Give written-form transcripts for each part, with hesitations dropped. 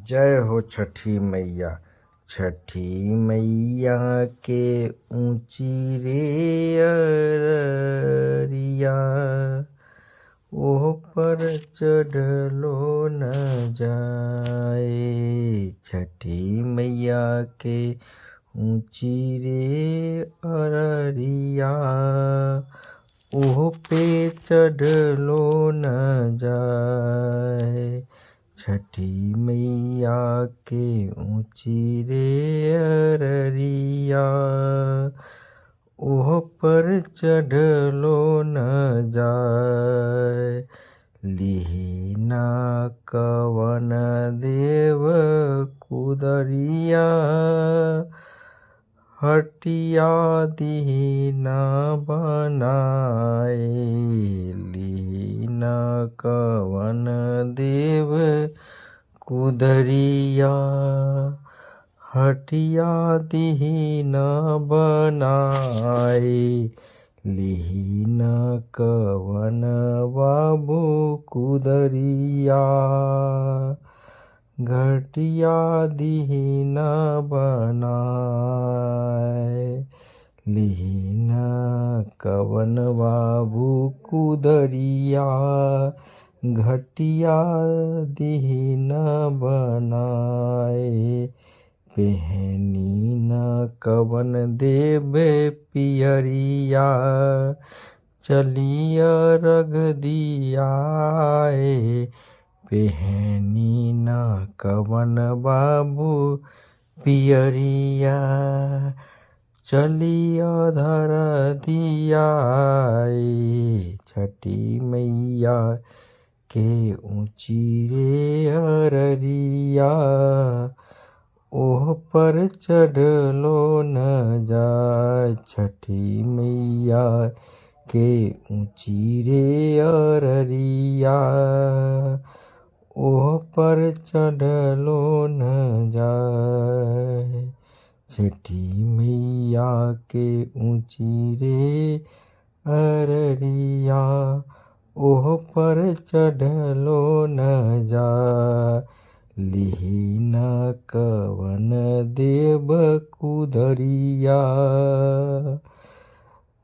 जय हो छठी मैया। छठी मैया के ऊंची रे अररिया, ओह पर चढ़लो न जाए। छठी मैया के ऊंची रे अररिया, ओह पे चढ़लो न जाए। छठी मैया के ऊंची रे अररिया, ओह पर चढ़लो न जाए। लिहिना कवन देव कुदरिया, हटिया दीना बनाए। लिहिना कवन देव कुदरिया, हटिया दीना बनाए। लिहिना कवन बाबू कुदरिया, घटिया दीना बनाए। लिहिना कवन बाबू कुदरिया, घटिया दीना बनाए। पहनी न कवन देवे पियरिया, चलिया रग दियाए। पहनी न कवन बाबू पियरिया, चलिया धर दियाए। छठी मैया के ऊंची रे अररिया, ओह पर चढ़लो न जाए। छठी मैया के ऊंची रे अररिया, ओह पर चढ़लो न जाए। छठी मैया के ऊंची रे अररिया, ओह पर चढ़लो न जाए। लिहिना कवन देव कुदरिया,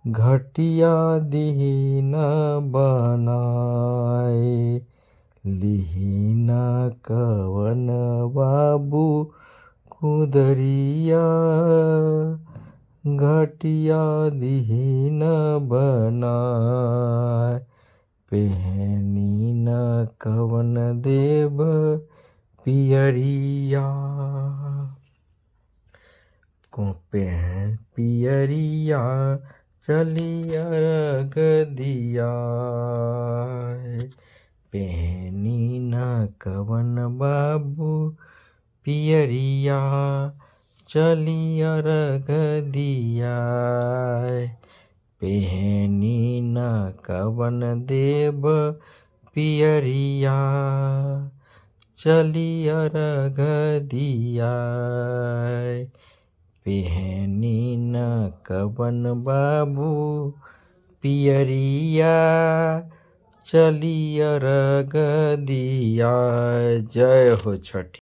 घटिया दीना बनाए। लिहिना कवन बाबू कुदरिया, घटिया दीना बनाए। पहनी न कवन देव पियरिया, को पहन पियरिया, चलिया रग दियाए। पहनी न कवन बाबू पियरिया, चलिया रग दियाए। पहनी न कवन देव पियरिया, चलिया रग दियाए। पहनी न कवन बाबू पियरिया, चलिया रग दियाए। जय हो छठी।